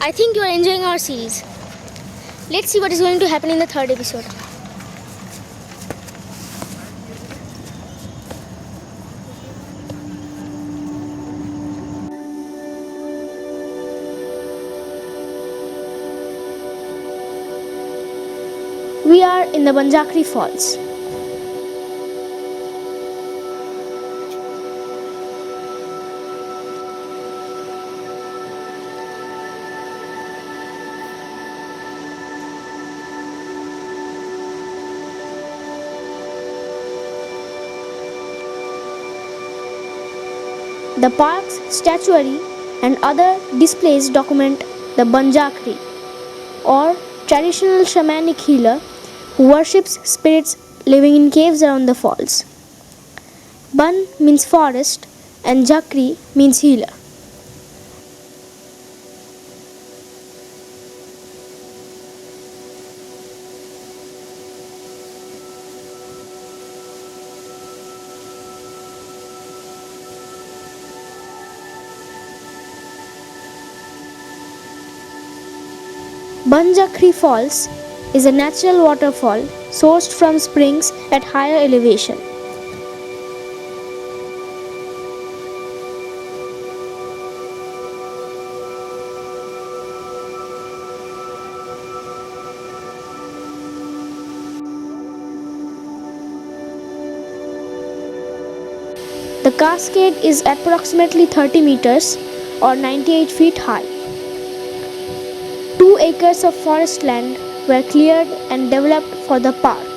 I think you are enjoying our series. Let's see what is going to happen in the third episode. We are in the Banjakri Falls. The park's statuary and other displays document the Banjakri, or traditional shamanic healer who worships spirits living in caves around the falls. Ban means forest and Jakri means healer. Banjakri Falls is a natural waterfall sourced from springs at higher elevation. The cascade is approximately 30 meters or 98 feet high. 2 acres of forest land were cleared and developed for the park.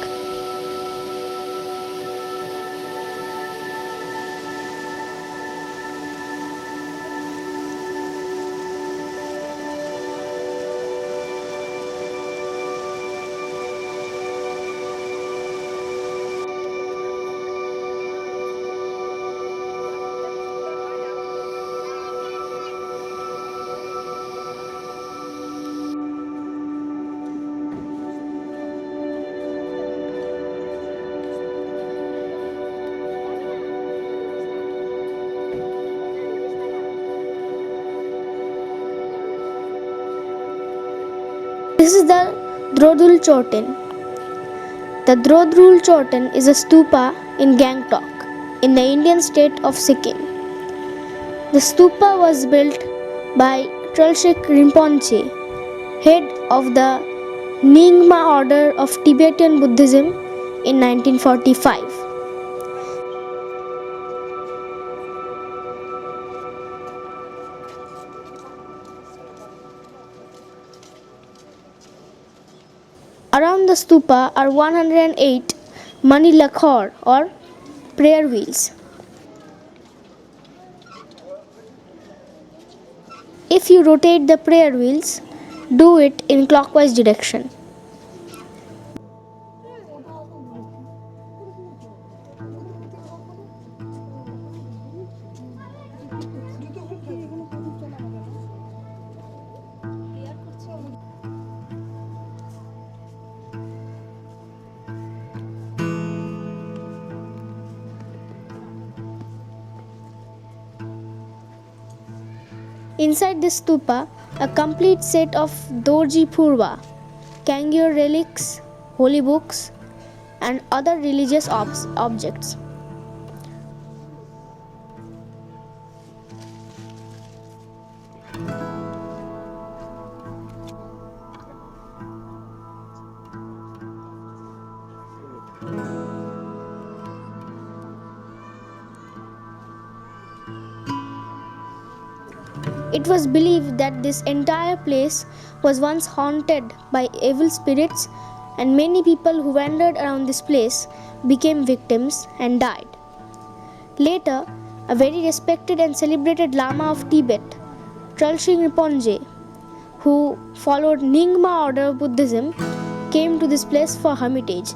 This is the Drodul Choten. The Drodul Choten is a stupa in Gangtok, in the Indian state of Sikkim. The stupa was built by Tralshik Rinpoche, head of the Nyingma order of Tibetan Buddhism, in 1945. Around the stupa are 108 Mani Lakhor or prayer wheels. If you rotate the prayer wheels, do it in clockwise direction. Inside this stupa, a complete set of Dorji Purva, Kangyur relics, holy books, and other religious objects. It was believed that this entire place was once haunted by evil spirits, and many people who wandered around this place became victims and died. Later, a very respected and celebrated Lama of Tibet, Tralsing Rinpoche, who followed Nyingma order of Buddhism, came to this place for hermitage.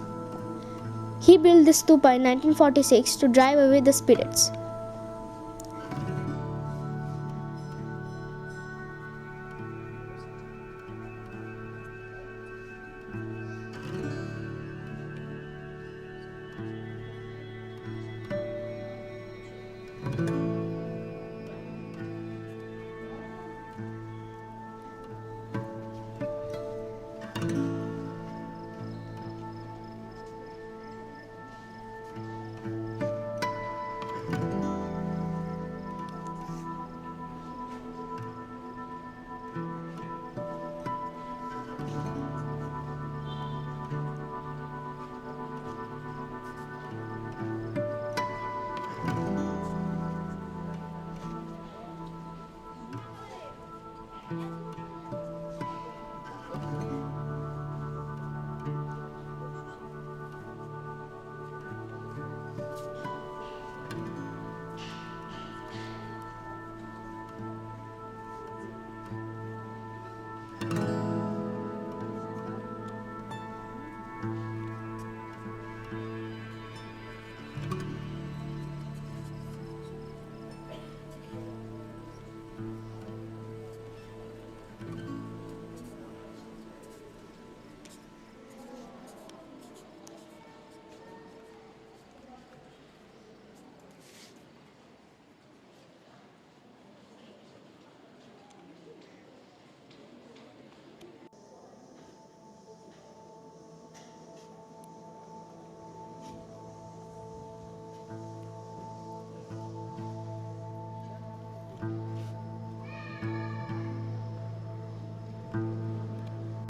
He built this stupa in 1946 to drive away the spirits.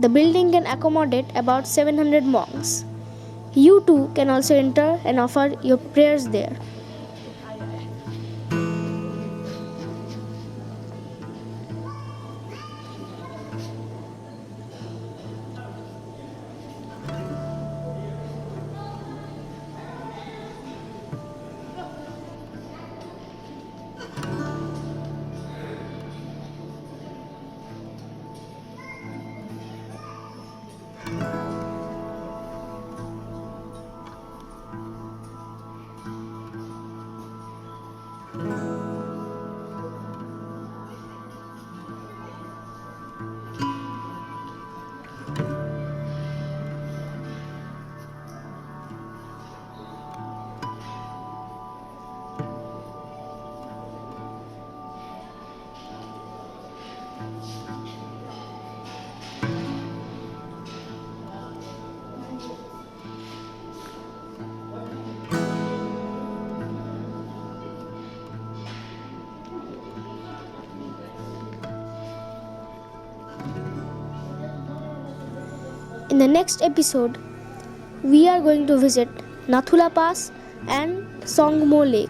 The building can accommodate about 700 monks. You too can also enter and offer your prayers there. In the next episode, we are going to visit Nathula Pass and Songmo Lake.